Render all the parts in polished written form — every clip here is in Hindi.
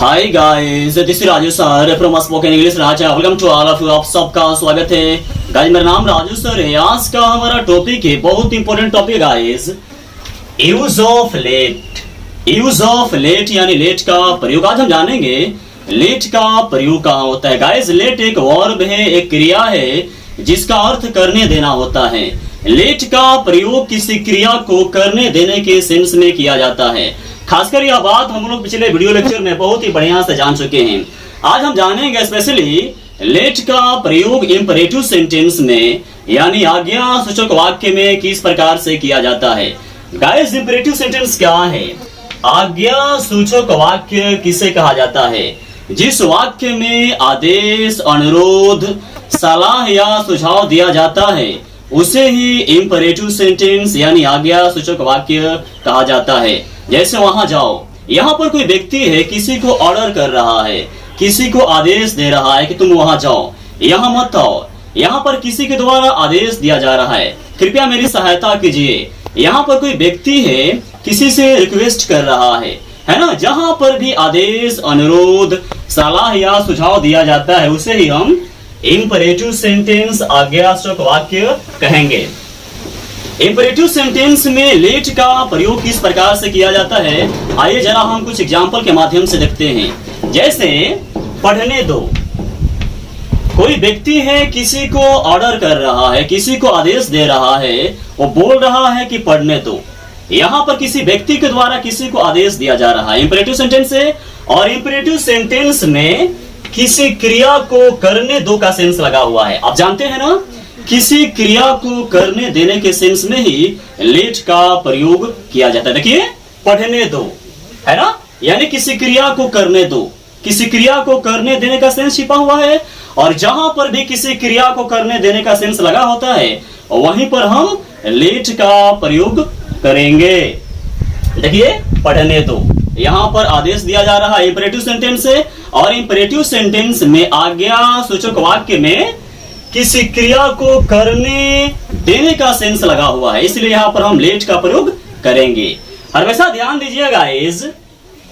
Hi guys, this is Raju sir from spoken English Raja. Welcome to all of you. आप सबका स्वागत है गाइस। मेरा नाम राजू सर है। आज का हमारा टॉपिक है बहुत important topic guys, use of let. Use of let यानी लेट का प्रयोग आज हम जानेंगे। लेट का प्रयोग कहाँ होता है गाइस? लेट एक वर्ब है, एक क्रिया है जिसका अर्थ करने देना होता है। लेट का प्रयोग किसी क्रिया को करने देने के सेंस में किया जाता है। खासकर यह बात हम लोग पिछले वीडियो लेक्चर में बहुत ही बढ़िया से जान चुके हैं। आज हम जानेंगे स्पेशली लेट का प्रयोग इंपरेटिव सेंटेंस में यानी आज्ञा सूचक वाक्य में किस प्रकार से किया जाता है। गाइस, इंपरेटिव सेंटेंस क्या है? आज्ञा सूचक वाक्य किसे कहा जाता है? जिस वाक्य में आदेश, अनुरोध, सलाह या सुझाव दिया जाता है उसे ही इंपरेटिव सेंटेंस यानी आज्ञा सूचक वाक्य कहा जाता है। जैसे वहां जाओ, यहाँ पर कोई व्यक्ति है, किसी को ऑर्डर कर रहा है, किसी को आदेश दे रहा है कि तुम वहां जाओ, यहाँ मत आओ। यहाँ पर किसी के द्वारा आदेश दिया जा रहा है, कृपया मेरी सहायता कीजिए। यहाँ पर कोई व्यक्ति है, किसी से रिक्वेस्ट कर रहा है ना। जहां पर भी आदेश, अनुरोध, सलाह या सुझाव दिया जाता है उसे ही हम इंपरेटिव सेंटेंस आज्ञासूचक वाक्य कहेंगे। इंपरेटिव सेंटेंस में लेट का प्रयोग किस प्रकार से किया जाता है, आइए जरा हम कुछ एग्जांपल के माध्यम से देखते हैं। जैसे पढ़ने दो। कोई व्यक्ति है, किसी को ऑर्डर कर रहा है, किसी को आदेश दे रहा है, वो बोल रहा है कि पढ़ने दो। यहाँ पर किसी व्यक्ति के द्वारा किसी को आदेश दिया जा रहा है, इंपरेटिव सेंटेंस है। और इंपरेटिव सेंटेंस में किसी क्रिया को करने दो का सेंस लगा हुआ है। आप जानते हैं ना, किसी क्रिया को करने देने के सेंस में ही लेट का प्रयोग किया जाता है। देखिए, पढ़ने दो है ना, यानी किसी क्रिया को करने दो। किसी क्रिया को करने देने का सेंस छिपा हुआ है। और जहां पर भी किसी क्रिया को करने देने का सेंस लगा होता है वहीं पर हम लेट का प्रयोग करेंगे। देखिए, पढ़ने दो, यहाँ पर आदेश दिया जा रहा है, इंपरेटिव सेंटेंस है। और इंपरेटिव सेंटेंस में आज्ञा सूचक वाक्य में किसी क्रिया को करने देने का सेंस लगा हुआ है, इसलिए यहाँ पर हम लेट का प्रयोग करेंगे। हमेशा ध्यान दीजिएगा गाइस,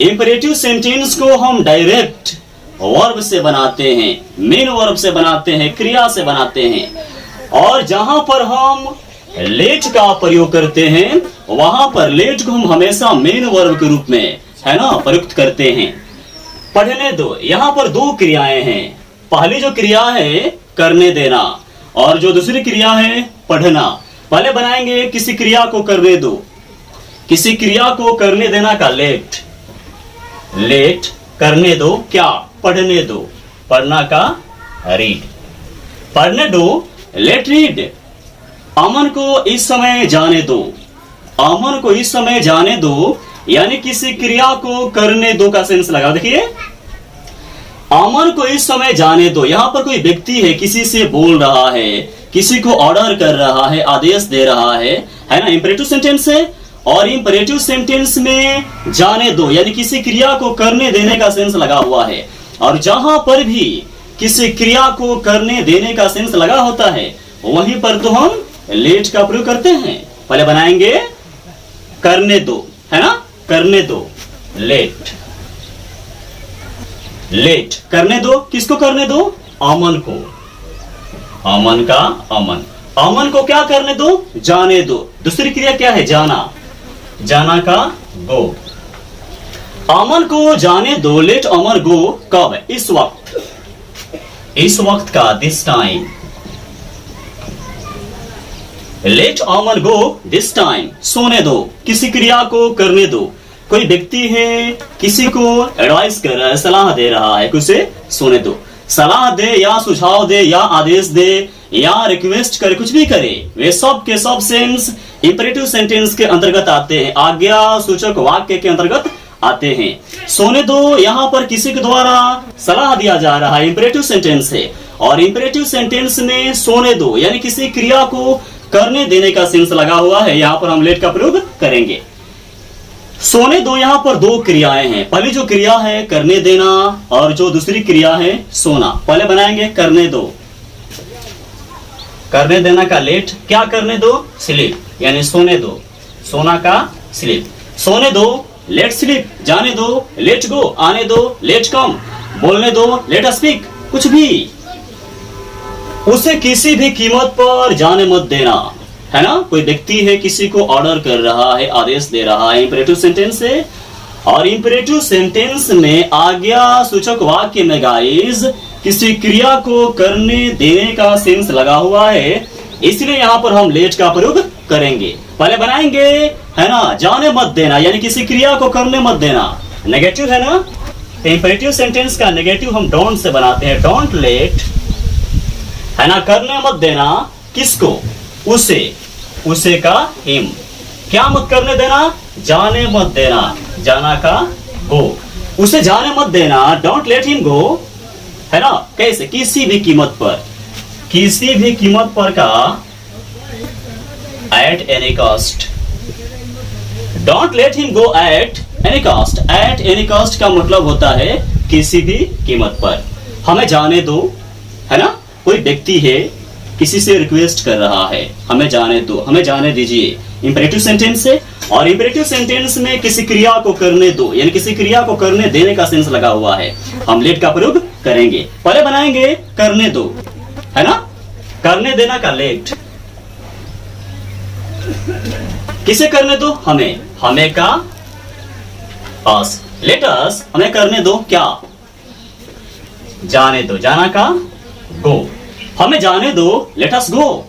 इंपरेटिव सेंटेंस को हम डायरेक्ट वर्ब से बनाते हैं, मेन वर्ब से बनाते हैं, क्रिया से बनाते हैं। और जहां पर हम लेट का प्रयोग करते हैं वहां पर लेट को हम हमेशा मेन वर्ब के रूप में है ना प्रयुक्त करते हैं। पढ़ने दो, यहाँ पर दो क्रियाएं हैं। पहली जो क्रिया है करने देना, और जो दूसरी क्रिया है पढ़ना। पहले बनाएंगे किसी क्रिया को करने दो, किसी क्रिया को करने देना का लेट। लेट करने दो क्या? पढ़ने दो। पढ़ना का रीड। पढ़ने दो, लेट रीड। अमन को इस समय जाने दो। अमन को इस समय जाने दो यानी किसी क्रिया को करने दो का सेंस लगा। देखिए, अमन को इस समय जाने दो। यहाँ पर कोई व्यक्ति है, किसी से बोल रहा है, किसी को ऑर्डर कर रहा है, आदेश दे रहा है ना। इंपरेटिव सेंटेंस है। और इंपरेटिव सेंटेंस में जाने दो यानी किसी क्रिया को करने देने का सेंस लगा हुआ है। और जहां पर भी किसी क्रिया को करने देने का सेंस लगा होता है वहीं पर तो हम लेट का प्रयोग करते हैं। पहले बनाएंगे करने दो है ना, करने दो, लेट। लेट करने दो, किसको करने दो? अमन को। अमन का अमन। अमन को क्या करने दो? जाने दो। दूसरी क्रिया क्या है? जाना। जाना का गो। अमन को जाने दो, लेट अमन गो। कब? इस वक्त। इस वक्त का, this time. Let Aman go this time. सोने दो, किसी क्रिया को करने दो। कोई व्यक्ति है, किसी को एडवाइस कर रहा है, सलाह दे रहा है कि उसे सोने दो। सलाह दे या सुझाव दे या आदेश दे या रिक्वेस्ट करे, कुछ भी करे, वे सब के सब सेंस इंपरेटिव सेंटेंस के अंतर्गत आते हैं, आज्ञा सूचक वाक्य के अंतर्गत आते हैं। सोने दो, यहाँ पर किसी के द्वारा सलाह दिया जा रहा है, इंपरेटिव सेंटेंस है। और इंपरेटिव सेंटेंस में सोने दो यानी किसी क्रिया को करने देने का सेंस लगा हुआ है, यहाँ पर हम लेट का प्रयोग करेंगे। सोने दो, यहाँ पर दो क्रियाएं हैं। पहली जो क्रिया है करने देना और जो दूसरी क्रिया है सोना। पहले बनाएंगे करने दो। करने देना का लेट, क्या करने दो? स्लीप, यानी सोने दो। सोना का स्लीप। सोने दो, लेट स्लीप जाने दो, लेट गो आने दो, लेट कम बोलने दो, लेट स्पीक कुछ भी, उसे किसी भी कीमत पर जाने मत देना, है ना। कोई व्यक्ति है, किसी को ऑर्डर कर रहा है, आदेश दे रहा है, इंपेरेटिव सेंटेंस है। और इंपेरेटिव सेंटेंस में आज्ञा सूचक वाक्य में गाइस किसी क्रिया को करने देने का सेंस लगा हुआ है, इसलिए यहां पर हम लेट का प्रयोग करेंगे। पहले बनाएंगे, है ना, जाने मत देना यानी किसी क्रिया को करने मत देना, नेगेटिव है ना। इंपेरेटिव सेंटेंस का नेगेटिव हम डोंट से बनाते हैं, डोंट लेट, है ना, करने मत देना किसको, उसे, उसे का हिम, क्या मत करने देना, जाने मत देना, जाना का गो, उसे जाने मत देना, डोंट लेट हिम गो, है ना। कैसे, किसी भी कीमत पर, किसी भी कीमत पर का at any cost, don't let him go at any cost, at any cost का मतलब होता है किसी भी कीमत पर, हमें जाने दो, है ना। कोई व्यक्ति है, किसी से रिक्वेस्ट कर रहा है, हमें जाने दो, हमें जाने दीजिए, इंपेरेटिव सेंटेंस है। और इंपेरेटिव सेंटेंस में किसी क्रिया को करने दो यानी किसी क्रिया को करने देने का सेंस लगा हुआ है, हम लेट का प्रयोग करेंगे। पहले बनाएंगे करने दो, है ना, करने देना का लेट, किसे करने दो, हमें, हमें का अस, लेट अस, हमें करने दो क्या, जाने दो, जाना का गो, हमें जाने दो, लेट अस गो।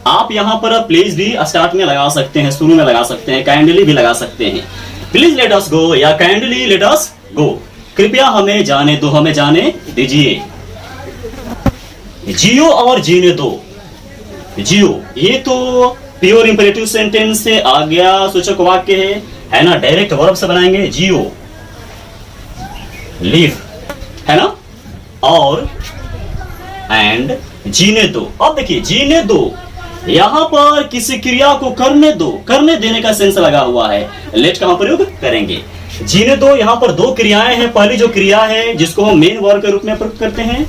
आप यहां पर प्लीज भी स्टार्ट में लगा सकते हैं, शुरू में लगा सकते हैं, काइंडली भी लगा सकते हैं, प्लीज लेट अस गो या काइंडली लेट अस गो, कृपया हमें जाने दो, हमें जाने दीजिए। जियो और जीने दो, जियो ये तो प्योर इंपेरेटिव सेंटेंस से आज्ञा सूचक वाक्य है ना, डायरेक्ट वर्ब से बनाएंगे, जियो, लिव, है ना, और एंड जीने दो। अब देखिए जीने दो, यहां पर किसी क्रिया को करने दो, करने देने का सेंस लगा हुआ है, लेट का हम प्रयोग करेंगे। जीने दो, यहां पर दो क्रियाएं हैं, पहली जो क्रिया है जिसको हम मेन वर्ब के रूप में प्रयोग करते हैं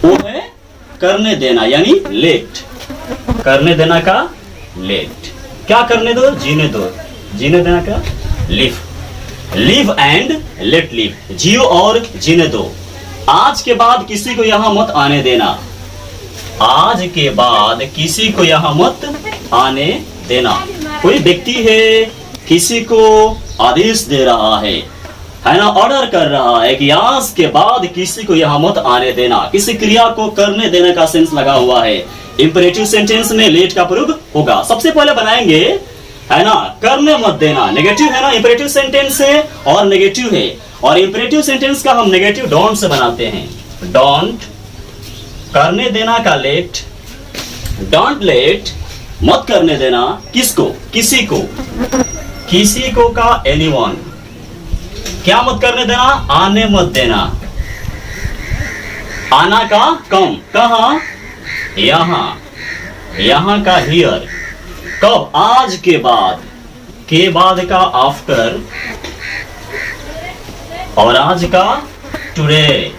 वो है करने देना यानी लेट, करने देना का लेट, क्या करने दो, जीने दो, जीने देना का live, live and let live, जियो और जीने दो। आज के बाद किसी को यहां मत आने देना, आज के बाद किसी को यहां मत आने देना। कोई व्यक्ति है, किसी को आदेश दे रहा है ना, ऑर्डर कर रहा है कि आज के बाद किसी को यहां मत आने देना, किसी क्रिया को करने देने का सेंस लगा हुआ है, इंपेरेटिव सेंटेंस में लेट का प्रयोग होगा। सबसे पहले बनाएंगे, है ना, करने मत देना, नेगेटिव है ना, इंपेरेटिव सेंटेंस है और नेगेटिव है, और इंपेरेटिव सेंटेंस का हम नेगेटिव डोंट से बनाते हैं, डोंट, करने देना का लेट, डोंट लेट, मत करने देना किसको, किसी को, किसी को का एनीवन, क्या मत करने देना, आने मत देना, आना का कम, कहां, यहां, यहां का हियर, कब, आज के बाद का आफ्टर, और आज का today.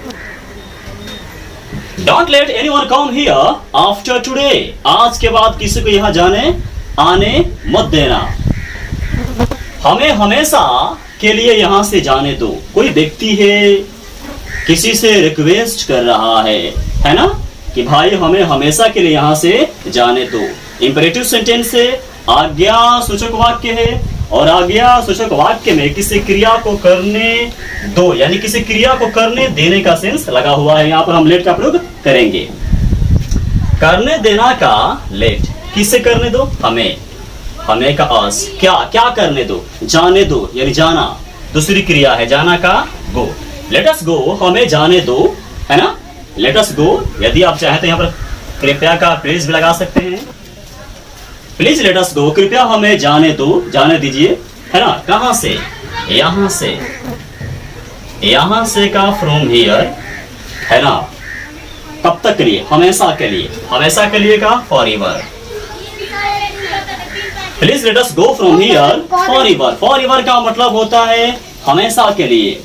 Don't let anyone come here after today, आज के बाद किसी को यहां जाने आने मत देना, हमें हमेशा के लिए यहां से जाने दो। कोई व्यक्ति है, किसी से रिक्वेस्ट कर रहा है ना, कि भाई हमें हमेशा के लिए यहां से जाने दो। इंपेरेटिव सेंटेंस से आज्ञा सूचक वाक्य है, और आज्ञा सूचक वाक्य में किसी क्रिया को करने दो यानी किसी क्रिया को करने देने का सेंस लगा हुआ है, यहां पर हम लेट का प्रयोग करेंगे। करने देना का लेट, किसे करने दो, हमें, हमें का अस, क्या, क्या करने दो, जाने दो यानी जाना, दूसरी क्रिया है, जाना का गो, लेट अस गो, हमें जाने दो, है ना, लेट अस गो। यदि आप चाहें तो यहाँ पर कृपया का प्लीज भी लगा सकते हैं, प्लीज लेट अस गो, कृपया हमें जाने दो, जाने दीजिए, है ना, कहां से, यहां से, यहां से का फ्रॉम हियर, है ना, कब तक के लिए, हमेशा के लिए, हमेशा के लिए का forever, please let us go from here forever, forever का मतलब होता है हमेशा के लिए,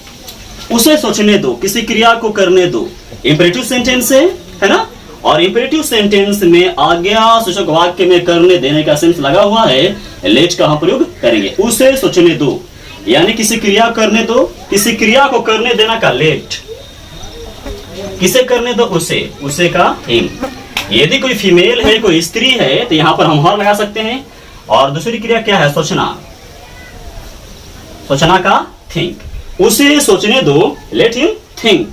उसे सोचने दो, किसी क्रिया को करने दो, इंपेरेटिव सेंटेंस है ना, और इंपेरेटिव सेंटेंस में आज्ञा सूचक वाक्य में करने देने का सेंस लगा हुआ है, लेट का हम प्रयोग करेंगे, उसे सोचने दो, यानी किसी क्रिया करने दो, किसी क्रिया को करने देना का लेट, किसे करने दो उसे का हिम। यदि कोई फीमेल है, कोई स्त्री है, तो यहां पर हम हर लगा सकते हैं। और दूसरी क्रिया क्या है? सोचना, सोचना का थिंक, उसे सोचने दो, लेट हिम थिंक।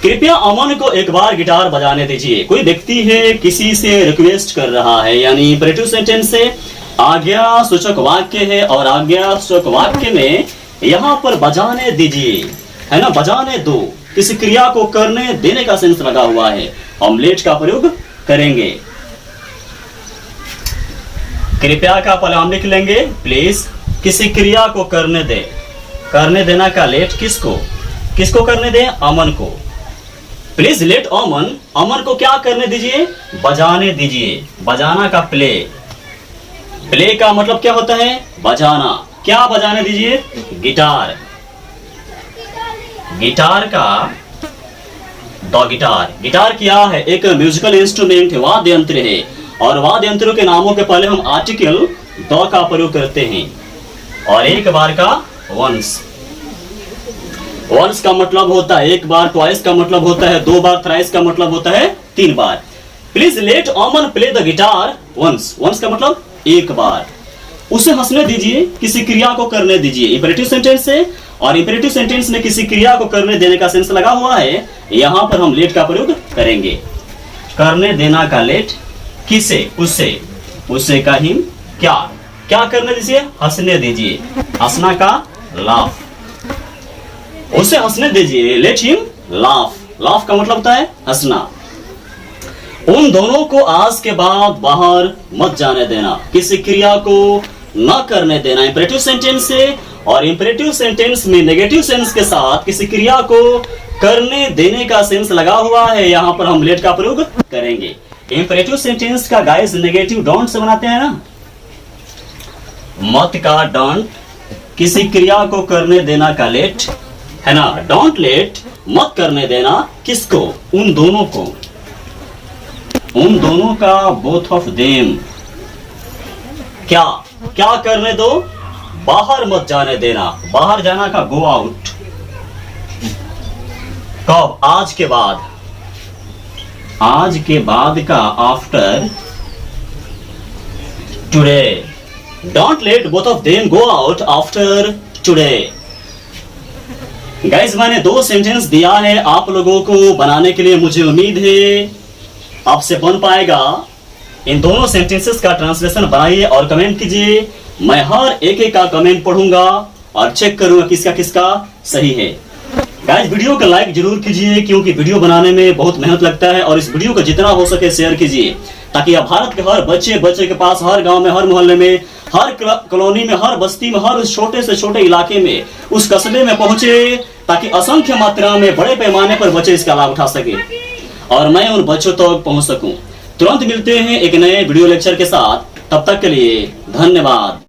कृपया अमन को एक बार गिटार बजाने दीजिए। कोई व्यक्ति है, किसी से रिक्वेस्ट कर रहा है, यानी इंपेरेटिव सेंटेंस से आज्ञा सूचक वाक्य है और आज्ञा सूचक वाक्य में यहां पर बजाने दीजिए, है ना, बजाने दो। किसी क्रिया को करने देने का सेंस लगा हुआ है, हम लेट का प्रयोग करेंगे। कृपया का पहले हम लिख लेंगे प्लीज। किसी क्रिया को करने दे, करने देना का लेट किसको, किसको करने दे? अमन को। प्लीज लेट अमन, अमन को क्या करने दीजिए? बजाने दीजिए। बजाना का प्ले, प्ले का मतलब क्या होता है? बजाना। क्या बजाने दीजिए? गिटार। गिटार का द गिटार, गिटार क्या है? एक म्यूजिकल इंस्ट्रूमेंट है, वाद्य यंत्र है। और वाद्य यंत्रों के नामों के पहले हम आर्टिकल द का प्रयोग करते हैं। और एक बार का वंस, वंस का मतलब होता है एक बार, ट्वाइस का मतलब होता है दो बार, थ्राइस का मतलब होता है तीन बार। Please let Aman play the guitar once, once का मतलब एक बार। उसे हंसने दीजिए, किसी क्रिया को करने दीजिए, इंपेरेटिव सेंटेंस से। और इंपेरेटिव सेंटेंस में किसी क्रिया को करने देने का सेंस लगा हुआ है, यहां पर हम लेट का प्रयोग करेंगे। करने देना का लेट, किसे? उसे, उसे का हिम क्या, क्या करने दीजिए? हंसने दीजिए। हंसना का लाफ, उसे हंसने दीजिए, लेट हिम लाफ। लाफ का मतलब होता है हंसना। उन दोनों को आज के बाद बाहर मत जाने देना, किसी क्रिया को न करने देना, इंपेरेटिव सेंटेंस से। और इंपेरेटिव सेंटेंस में नेगेटिव सेंस के साथ किसी क्रिया को करने देने का सेंस लगा हुआ है, यहां पर हम लेट का प्रयोग करेंगे। इंपेरेटिव सेंटेंस का गाइस नेगेटिव डोंट से बनाते हैं ना, मत का डोंट, किसी क्रिया को करने देना का लेट, है ना, डोंट लेट, मत करने देना किसको? उन दोनों को, उन दोनों का, बोथ ऑफ देम। क्या, क्या करने दो? बाहर मत जाने देना, बाहर जाना का गो आउट। कब? आज के बाद, आज के बाद का after today. Don't let both of them go out after today. Guys मैंने दो सेंटेंस दिया है आप लोगों को बनाने के लिए, मुझे उम्मीद है आपसे बन पाएगा। इन दोनों सेंटेंसेस का ट्रांसलेशन बनाइए और कमेंट कीजिए। मैं हर एक का कमेंट पढ़ूंगा और चेक करूंगा किसका किसका सही है। गाइस वीडियो को लाइक जरूर कीजिए, क्योंकि वीडियो बनाने में बहुत मेहनत लगता है। और इस वीडियो को जितना हो सके शेयर कीजिए, ताकि आप भारत के हर बच्चे के पास, हर गांव में, हर मोहल्ले में, हर कॉलोनी में, हर बस्ती में, हर छोटे से छोटे इलाके में, उस कस्बे में पहुंचे, ताकि असंख्य मात्रा में बड़े पैमाने पर बच्चे इसका लाभ उठा सके और मैं उन बच्चों तक पहुंच सकूं। तुरंत मिलते हैं एक नए वीडियो लेक्चर के साथ, तब तक के लिए धन्यवाद।